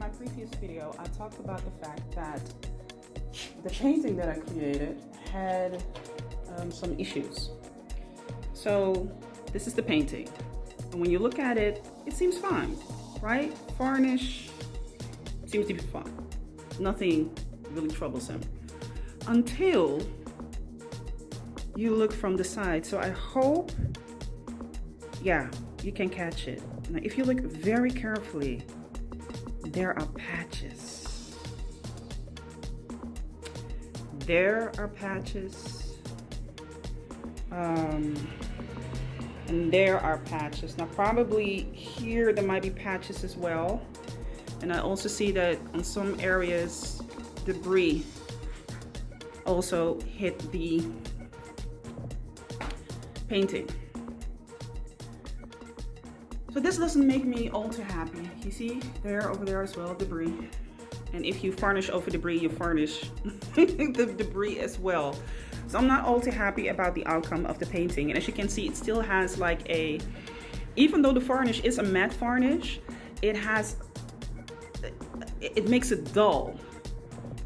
my previous video, I talked about the fact that the painting that I created had some issues. So this is the painting. And when you look at it, it seems fine, right? Varnish seems to be fine. Nothing really troublesome. Until you look from the side. So I hope, yeah, you can catch it. Now, if you look very carefully, there are patches. There are patches. And there are patches. Now, probably here there might be patches as well. And I also see that in some areas, debris also hit the painting. So this doesn't make me all too happy. You see there, over there as well, debris. And if you varnish over debris, you varnish the debris as well. So I'm not all too happy about the outcome of the painting. And as you can see, it still has like a, even though the varnish is a matte varnish, it makes it dull.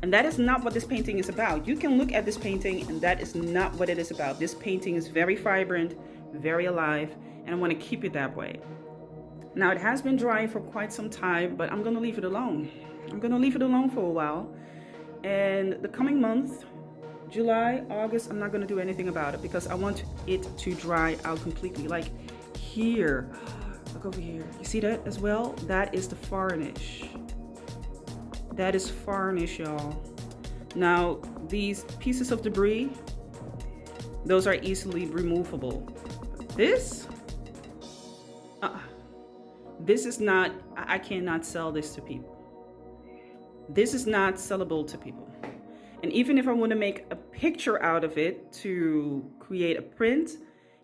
And that is not what this painting is about. You can look at this painting and that is not what it is about. This painting is very vibrant, very alive, and I want to keep it that way. Now it has been drying for quite some time, but I'm gonna leave it alone. I'm gonna leave it alone for a while. And the coming month, July, August, I'm not gonna do anything about it because I want it to dry out completely. Like here, look over here. You see that as well? That is the varnish. That is varnish, y'all. Now, these pieces of debris, those are easily removable. This is not, I cannot sell this to people. This is not sellable to people. And even if I want to make a picture out of it to create a print,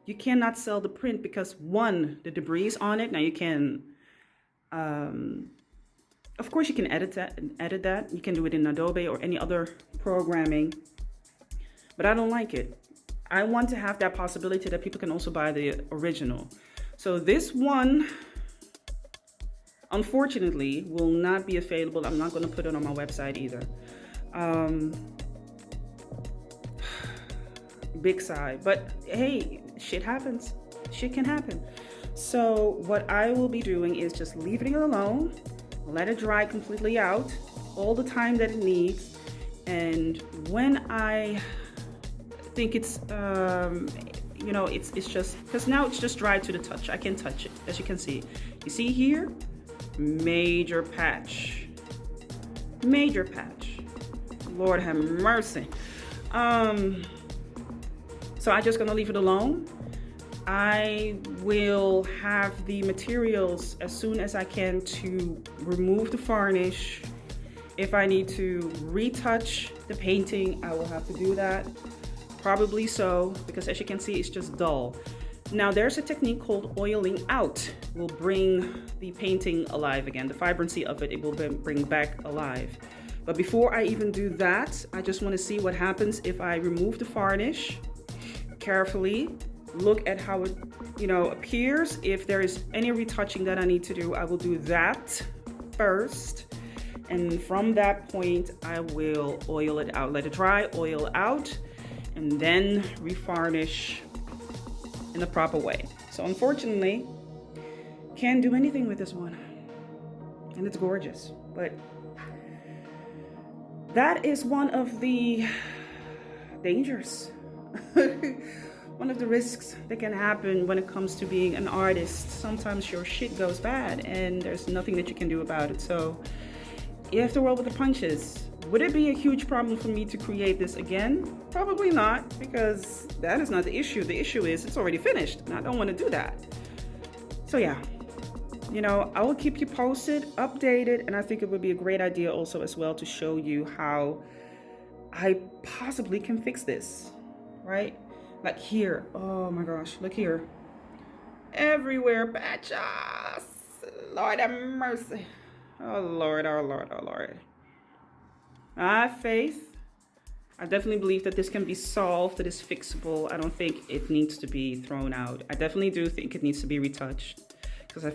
you cannot sell the print because one, the debris is on it. Now you can, of course you can edit that. You can do it in Adobe or any other programming, but I don't like it. I want to have that possibility that people can also buy the original. So this one, unfortunately, will not be available. I'm not going to put it on my website either. Big sigh, but hey, shit happens. Shit can happen. So what I will be doing is just leaving it alone, let it dry completely out, all the time that it needs. And when I think it's, you know, it's just, because now it's just dry to the touch. I can touch it, as you can see. You see here? Major patch. Major patch. Lord have mercy. So I'm just gonna leave it alone. I will have the materials as soon as I can to remove the varnish. If I need to retouch the painting, I will have to do that. Probably so, because as you can see, it's just dull. Now there's a technique called oiling out. Will bring the painting alive again. The vibrancy of it will bring back alive. But before I even do that, I just want to see what happens if I remove the varnish carefully, look at how it, you know, appears. If there is any retouching that I need to do, I will do that first. And from that point, I will oil it out, let it dry, oil out, and then revarnish in the proper way. So unfortunately, can't do anything with this one. And it's gorgeous, but that is one of the dangers. One of the risks that can happen when it comes to being an artist. Sometimes your shit goes bad and there's nothing that you can do about it. So you have to roll with the punches. Would it be a huge problem for me to create this again? Probably not, because that is not the issue. The issue is it's already finished and I don't want to do that. So yeah, you know, I will keep you posted, updated, and I think it would be a great idea also as well to show you how I possibly can fix this, right? Like here, oh my gosh, look here. Everywhere patches. Lord have mercy. Oh Lord, oh Lord, oh Lord. I have faith. I definitely believe that this can be solved, that it's fixable. I don't think it needs to be thrown out. I definitely do think it needs to be retouched. Because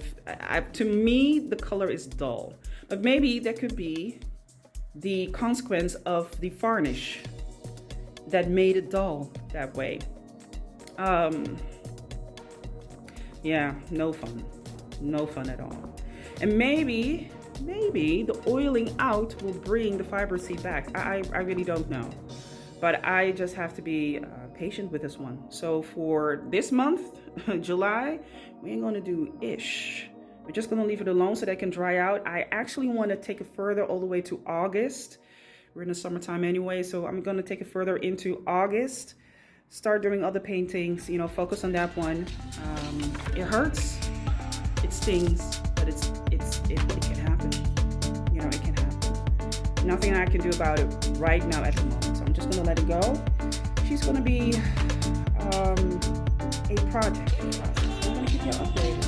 to me, the color is dull. But maybe that could be the consequence of the varnish that made it dull that way. Yeah, no fun. No fun at all. And maybe the oiling out will bring the vibrancy back. I really don't know. But I just have to be patient with this one. So for this month, July, we ain't gonna do ish. We're just gonna leave it alone so that it can dry out. I actually want to take it further all the way to August. We're in the summertime anyway, so I'm gonna take it further into August. Start doing other paintings, you know, focus on that one. It hurts, it stings, but it can happen. You know, it can happen. Nothing I can do about it right now at the moment. So I'm just gonna let it go. She's gonna be a project. I'm gonna keep you updated.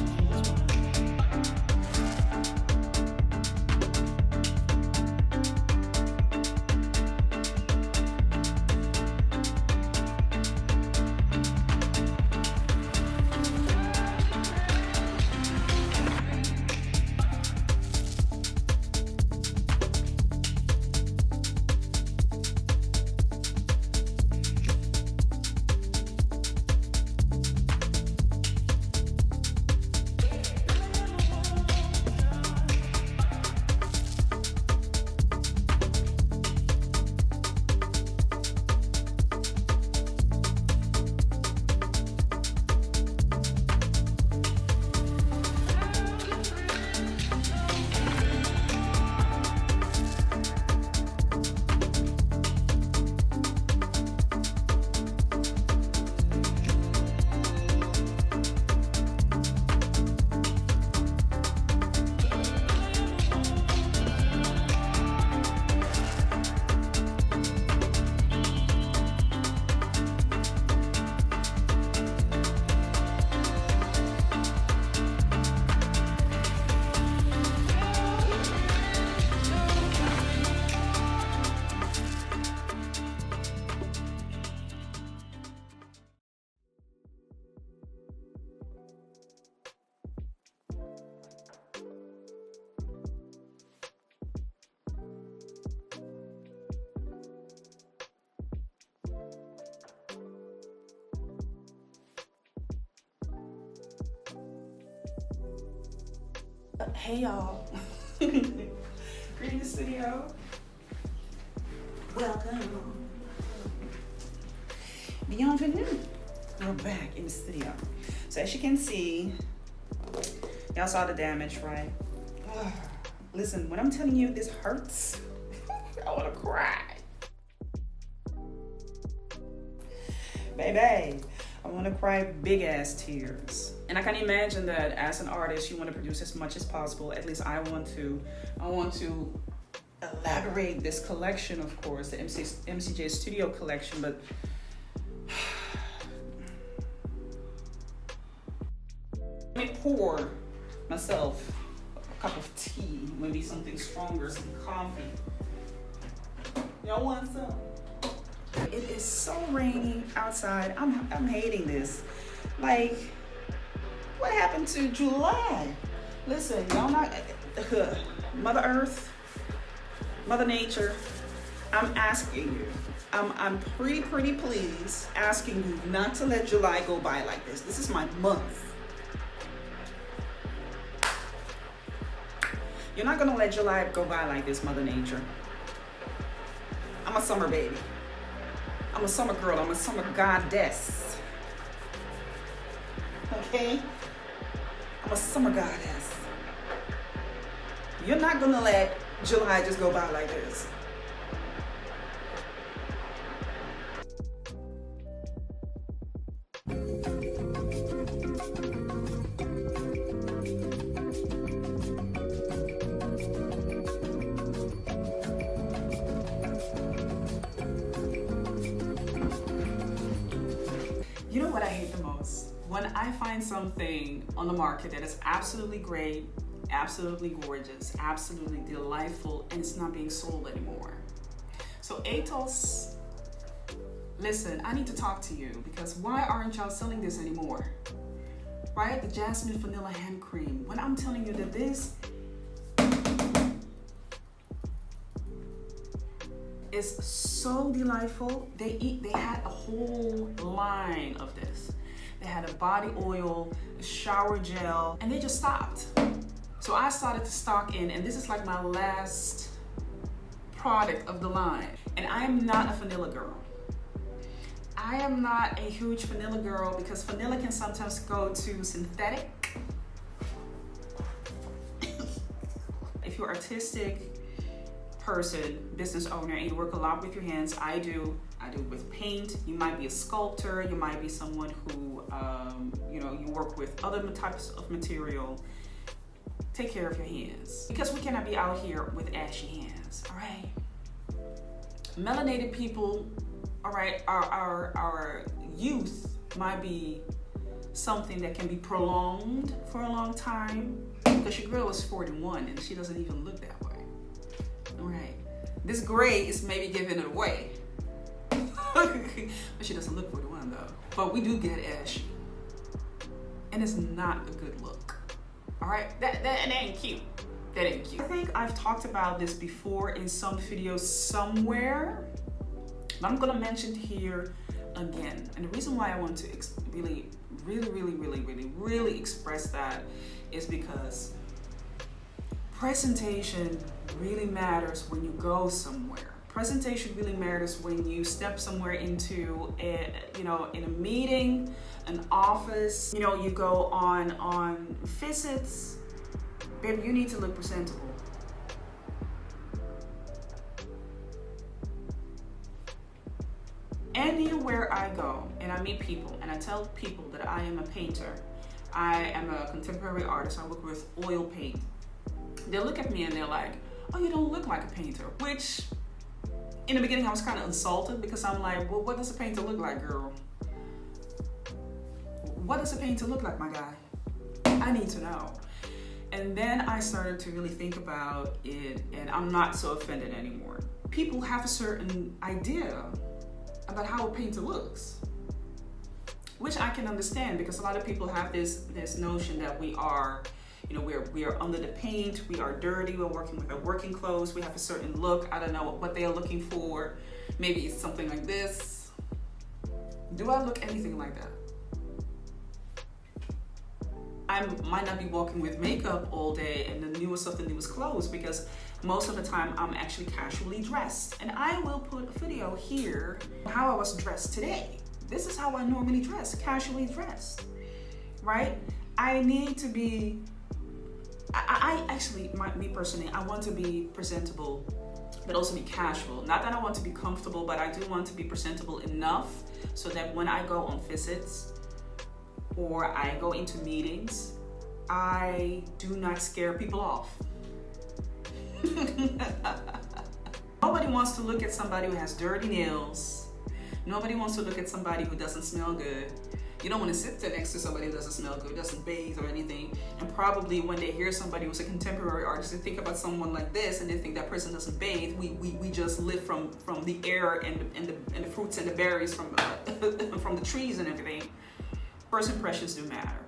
Hey y'all. Greetings studio. Welcome. Bienvenue. We're back in the studio. So as you can see, y'all saw the damage, right? Listen, when I'm telling you this hurts, I wanna cry. Baby, I wanna cry big ass tears. And I can imagine that as an artist, you want to produce as much as possible. At least I want to elaborate this collection, of course, the MCJ Studio collection, but let me pour myself a cup of tea, maybe something stronger, some coffee. Y'all want some? It is so rainy outside. I'm hating this. Like, what happened to July? Listen, y'all not Mother Earth, Mother Nature. I'm asking you. I'm pretty please asking you not to let July go by like this. This is my month. You're not gonna let July go by like this, Mother Nature. I'm a summer baby. I'm a summer girl. I'm a summer goddess. Okay? I'm a summer goddess. You're not gonna let July just go by like this. You know what I hate the most? When I find something on the market that is absolutely great, absolutely gorgeous, absolutely delightful, and it's not being sold anymore. So Atos, listen, I need to talk to you because why aren't y'all selling this anymore? Right? The Jasmine Vanilla Hand Cream. When I'm telling you that this is so delightful. They had a whole line of this. They had a body oil, a shower gel, and they just stopped. So I started to stock in, and this is like my last product of the line. And I am not a vanilla girl. I am not a huge vanilla girl because vanilla can sometimes go to synthetic. If you're artistic person, business owner, and you work a lot with your hands, I do with paint. You might be a sculptor, you might be someone who you work with other types of material. Take care of your hands, because we cannot be out here with ashy hands. All right, melanated people, all right, our youth might be something that can be prolonged for a long time, because your girl is 41 and she doesn't even look that way. All right, this gray is maybe giving it away. But she doesn't look 41 though. But we do get ashy, and it's not a good look. All right, that ain't cute. That ain't cute. I think I've talked about this before in some videos somewhere, but I'm gonna mention it here again. And the reason why I want to really express that is because presentation really matters when you go somewhere. Presentation really matters when you step somewhere into in a meeting, an office, you go on visits. Baby, you need to look presentable. Anywhere I go and I meet people and I tell people that I am a painter, I am a contemporary artist, I work with oil paint, they look at me and they're like, oh, you don't look like a painter, which in the beginning I was kind of insulted, because I'm like, well, what does a painter look like, girl? What does a painter look like, my guy? I need to know. And then I started to really think about it, and I'm not so offended anymore. People have a certain idea about how a painter looks, which I can understand, because a lot of people have this notion that we are under the paint, we are dirty, we're working with our working clothes, we have a certain look. I don't know what they are looking for. Maybe it's something like this. Do I look anything like that? I might not be walking with makeup all day and the newest of the newest clothes, because most of the time I'm actually casually dressed. And I will put a video here on how I was dressed today. This is how I normally dress, casually dressed, right? I need to be, me personally, I want to be presentable, but also be casual. Not that I want to be comfortable, but I do want to be presentable enough so that when I go on visits or I go into meetings, I do not scare people off. Nobody wants to look at somebody who has dirty nails. Nobody wants to look at somebody who doesn't smell good. You don't want to sit there next to somebody who doesn't smell good, doesn't bathe or anything. And probably when they hear somebody who's a contemporary artist, they think about someone like this and they think that person doesn't bathe. We just live from the air and the fruits and the berries from the trees and everything. First impressions do matter.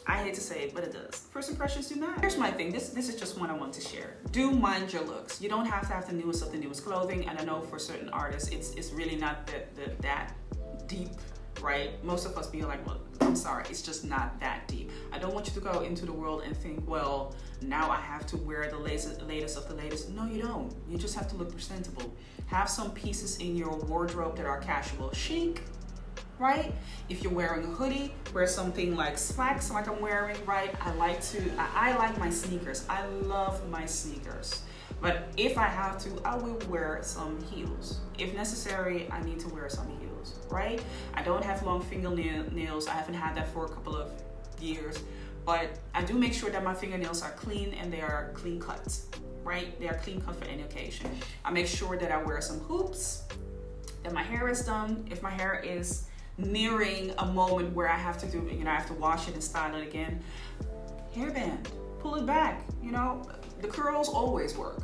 I hate to say it, but it does. First impressions do matter. Here's my thing. This is just one I want to share. Do mind your looks. You don't have to have the newest of the newest clothing. And I know for certain artists, it's really not that deep, right? Most of us be like, well, I'm sorry, it's just not that deep. I don't want you to go into the world and think, well, now I have to wear the latest of the latest. No, you don't. You just have to look presentable. Have some pieces in your wardrobe that are casual, chic, right? If you're wearing a hoodie, wear something like slacks like I'm wearing, right? I like my sneakers. I love my sneakers. But if I have to, I will wear some heels. If necessary, I need to wear some heels, right? I don't have long fingernails. I haven't had that for a couple of years, but I do make sure that my fingernails are clean and they are clean cut, right? They are clean cut for any occasion. I make sure that I wear some hoops, that my hair is done. If my hair is nearing a moment where I have to do, I have to wash it and style it again, hairband, pull it back, the curls always work.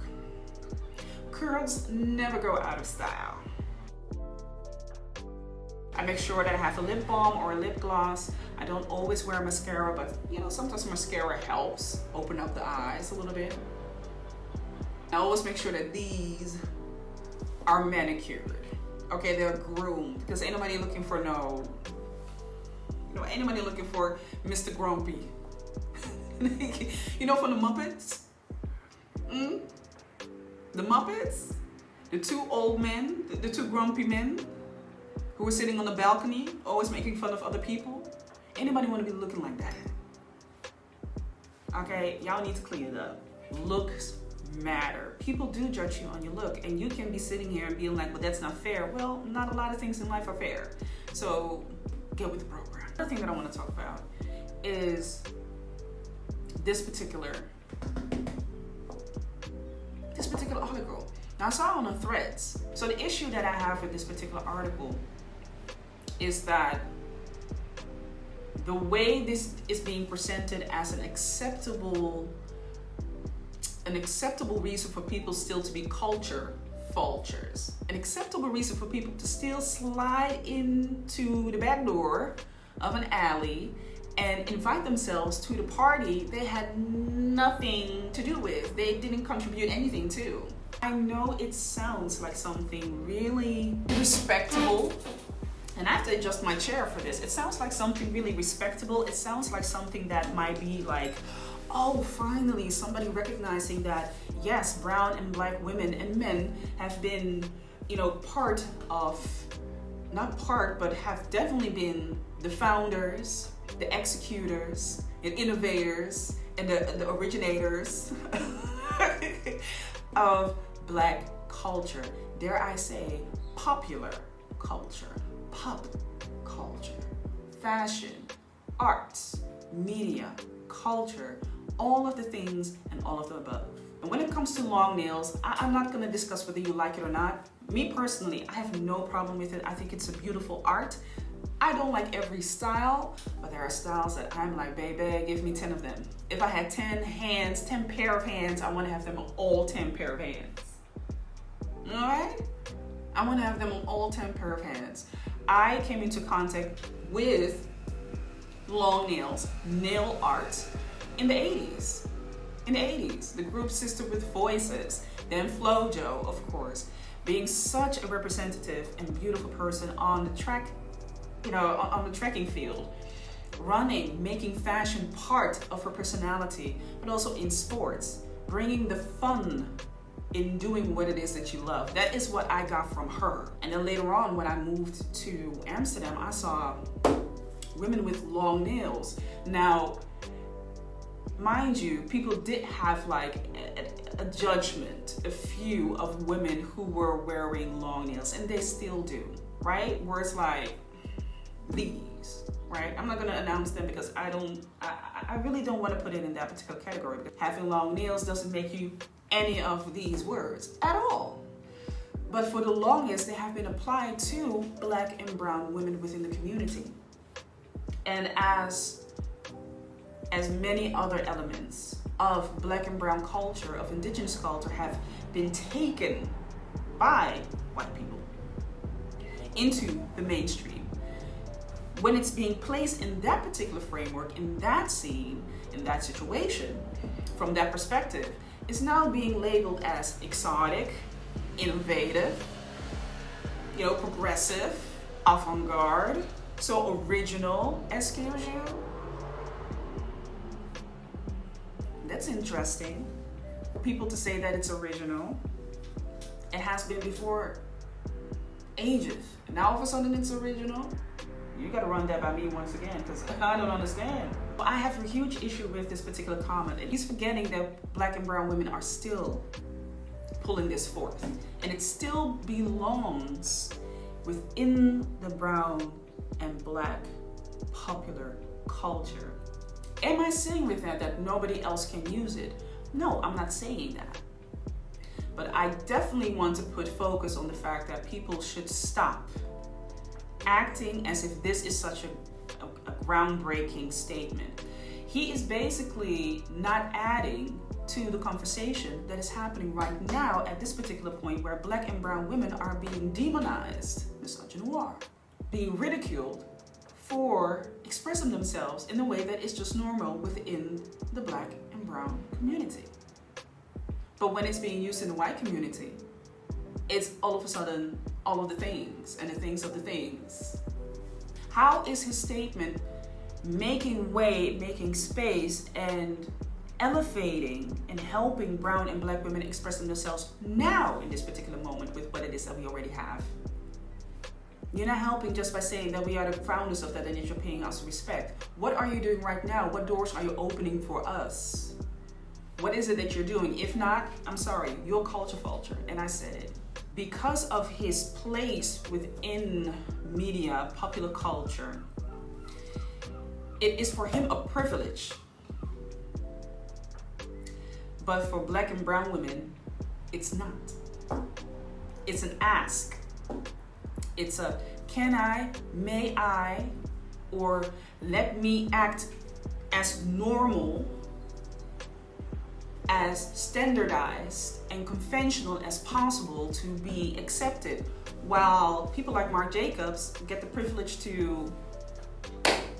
Curls never go out of style. I make sure that I have a lip balm or a lip gloss. I don't always wear mascara, but sometimes mascara helps open up the eyes a little bit. I always make sure that these are manicured. Okay, they're groomed, because ain't nobody looking for ain't nobody looking for Mr. Grumpy. You know, from the Muppets? The Muppets? The two old men, the two grumpy men who were sitting on the balcony, always making fun of other people. Anybody want to be looking like that? Okay, y'all need to clean it up. Looks matter. People do judge you on your look, and you can be sitting here and being like, well, that's not fair. Well, not a lot of things in life are fair. So get with the program. Another thing that I want to talk about is this particular article. Now, I saw it on the threads. So the issue that I have with this particular article is that the way this is being presented as an acceptable reason for people still to be culture vultures, an acceptable reason for people to still slide into the back door of an alley and invite themselves to the party they had nothing to do with, they didn't contribute anything to. I know it sounds like something really respectable, and I have to adjust my chair for this. It sounds like something really respectable. It sounds like something that might be like, oh, finally somebody recognizing that, yes, brown and black women and men have been, part of, not part, but have definitely been the founders, the executors, and innovators, and the originators of black culture. Dare I say, popular culture, pop culture, fashion, arts, media, culture, all of the things and all of the above. And when it comes to long nails, I'm not going to discuss whether you like it or not. Me personally, I have no problem with it. I think it's a beautiful art. I don't like every style, but there are styles that I'm like, baby, give me 10 of them. If I had 10 hands, 10 pair of hands, I want to have them on all 10 pair of hands. All right? I want to have them on all 10 pair of hands. I came into contact with long nails, nail art in the 80s. In the 80s, the group Sister with Voices, then Flojo, of course, being such a representative and beautiful person on the track, on the trekking field, running, making fashion part of her personality, but also in sports, bringing the fun in doing what it is that you love. That is what I got from her. And then later on, when I moved to Amsterdam, I saw women with long nails. Now, mind you, people did have like a judgment, a few of women who were wearing long nails, and they still do, right? Where it's like, these, right? I'm not gonna announce them because I really don't want to put it in that particular category, because having long nails doesn't make you any of these words at all. But for the longest, they have been applied to black and brown women within the community. And as many other elements of black and brown culture, of indigenous culture, have been taken by white people into the mainstream, when it's being placed in that particular framework, in that scene, in that situation, from that perspective, it's now being labeled as exotic, innovative, progressive, avant-garde, so original, excuse you. That's interesting. People to say that it's original. It has been before ages. And now all of a sudden it's original. You gotta run that by me once again, because I don't understand. I have a huge issue with this particular comment, and he's forgetting that black and brown women are still pulling this forth, and it still belongs within the brown and black popular culture. Am I saying with that nobody else can use it? No, I'm not saying that. But I definitely want to put focus on the fact that people should stop acting as if this is such a groundbreaking statement. He is basically not adding to the conversation that is happening right now at this particular point, where black and brown women are being demonized, misogynoir, being ridiculed for expressing themselves in a way that is just normal within the black and brown community. But when it's being used in the white community, it's all of a sudden all of the things and the things of the things. How is his statement making way, making space, and elevating and helping brown and black women express themselves now in this particular moment with what it is that we already have? You're not helping just by saying that we are the founders of that and that you're paying us respect. What are you doing right now? What doors are you opening for us? What is it that you're doing? If not, I'm sorry, you're a culture vulture, and I said it. Because of his place within media, popular culture, it is for him a privilege. But for black and brown women, it's not. It's an ask. It's a can I, may I, or let me act as normal, as standardized and conventional as possible to be accepted, while people like Marc Jacobs get the privilege to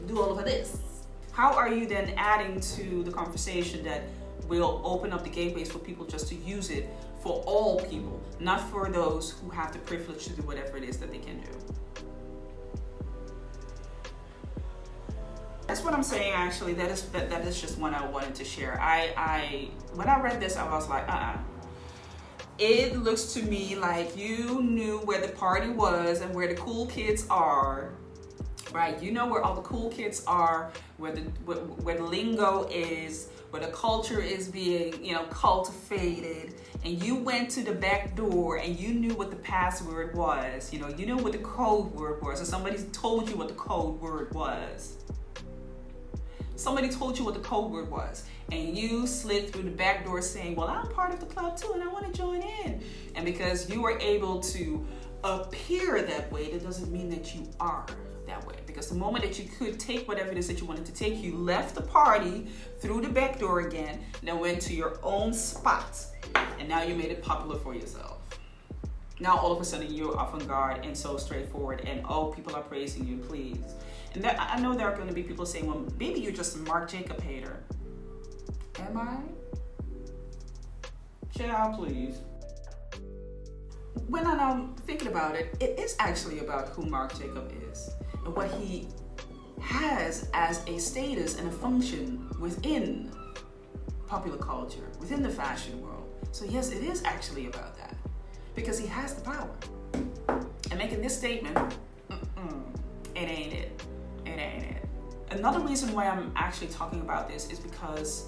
do all of this. How are you then adding to the conversation that will open up the gateways for people just to use it for all people, not for those who have the privilege to do whatever it is that they can do? That's what I'm saying. Actually, that is just one I wanted to share. I when I read this, I was like, It looks to me like you knew where the party was and where the cool kids are, right? You know where all the cool kids are, where the lingo is, where the culture is being, cultivated, and you went to the back door and you knew what the password was. You knew what the code word was, or somebody told you what the code word was. Somebody told you what the code word was, and you slid through the back door saying, well, I'm part of the club too, and I want to join in. And because you were able to appear that way, that doesn't mean that you are that way. Because the moment that you could take whatever it is that you wanted to take, you left the party through the back door again, and then went to your own spot, and now you made it popular for yourself. Now all of a sudden you're avant-garde and so straightforward, and people are praising you, please. And I know there are going to be people saying, well, maybe you're just a Marc Jacob hater. Am I? Child, please. When I'm thinking about it, it is actually about who Marc Jacob is and what he has as a status and a function within popular culture, within the fashion world. So yes, it is actually about that, because he has the power. And making this statement, it ain't it. It ain't it. Another reason why I'm actually talking about this is because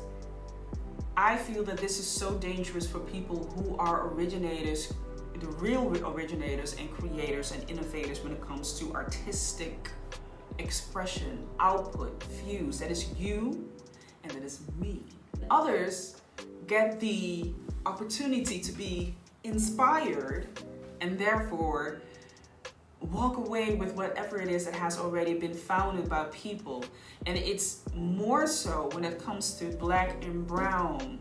I feel that this is so dangerous for people who are originators, the real originators and creators and innovators when it comes to artistic expression, output, views. That is you and that is me. Others get the opportunity to be inspired and therefore walk away with whatever it is that has already been founded by people. And it's more so when it comes to black and brown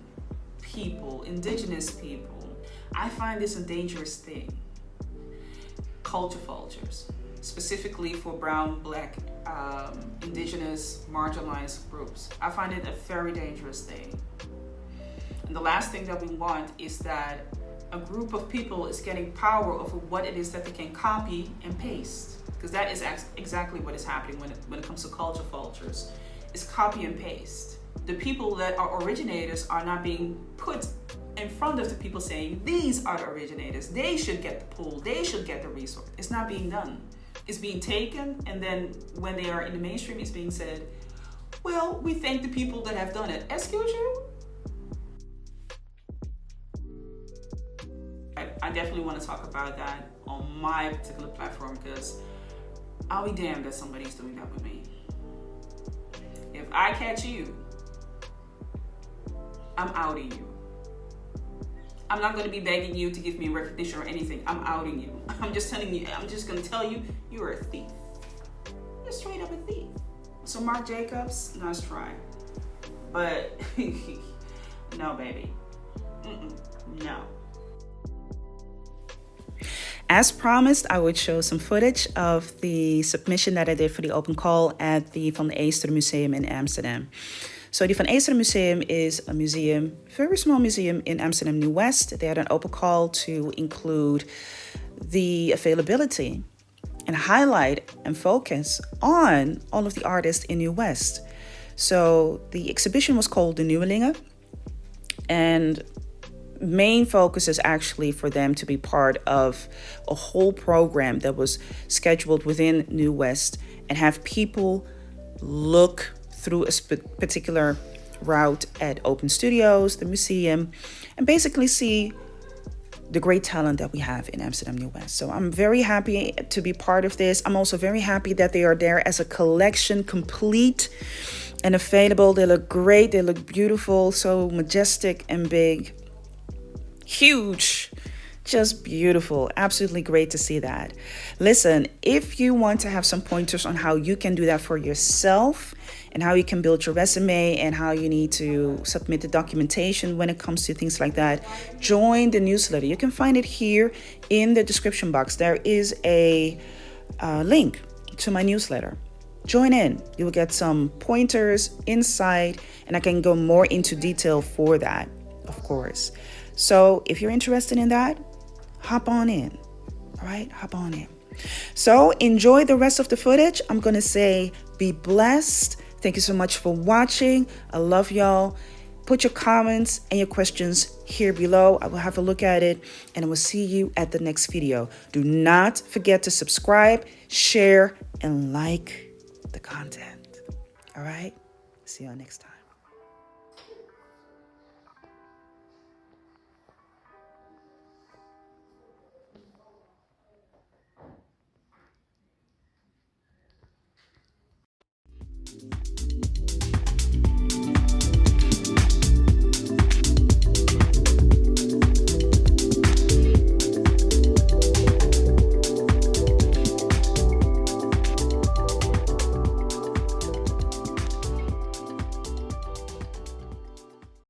people, indigenous people. I find this a dangerous thing. Culture vultures, specifically for brown, black, indigenous, marginalized groups. I find it a very dangerous thing. And the last thing that we want is that a group of people is getting power over what it is that they can copy and paste, because that is exactly what is happening when it comes to culture vultures. It's copy and paste. The people that are originators are not being put in front of the people saying, these are the originators, they should get the pull, they should get the resource. It's not being done. It's being taken, and then when they are in the mainstream, it's being said, well, we thank the people that have done it. Excuse you? I definitely want to talk about that on my particular platform, because I'll be damned that somebody's doing that with me. If I catch you, I'm outing you. I'm not going to be begging you to give me recognition or anything. I'm outing you. I'm just telling you, I'm just going to tell you, you're a thief. You're straight up a thief. So Marc Jacobs, nice try. But no, baby. No. As promised, I would show some footage of the submission that I did for the open call at the Van de Eester Museum in Amsterdam. So the Van Eesteren Museum is a museum, very small museum in Amsterdam New West. They had an open call to include the availability and highlight and focus on all of the artists in New West. So the exhibition was called The Nieuwelingen, and main focus is actually for them to be part of a whole program that was scheduled within New West and have people look through a particular route at Open Studios, the museum, and basically see the great talent that we have in Amsterdam New West. So I'm very happy to be part of this. I'm also very happy that they are there as a collection, complete and available. They look great, they look beautiful, so majestic and big. Huge, just beautiful. Absolutely great to see that. Listen, if you want to have some pointers on how you can do that for yourself and how you can build your resume and how you need to submit the documentation when it comes to things like that, join the newsletter. You can find it here in the description box. There is a link to my newsletter. Join in. You will get some pointers, insight, and I can go more into detail for that, of course. So if you're interested in that, hop on in. All right, hop on in. So enjoy the rest of the footage. I'm going to say be blessed. Thank you so much for watching. I love y'all. Put your comments and your questions here below. I will have a look at it and I will see you at the next video. Do not forget to subscribe, share, and like the content. All right, see y'all next time.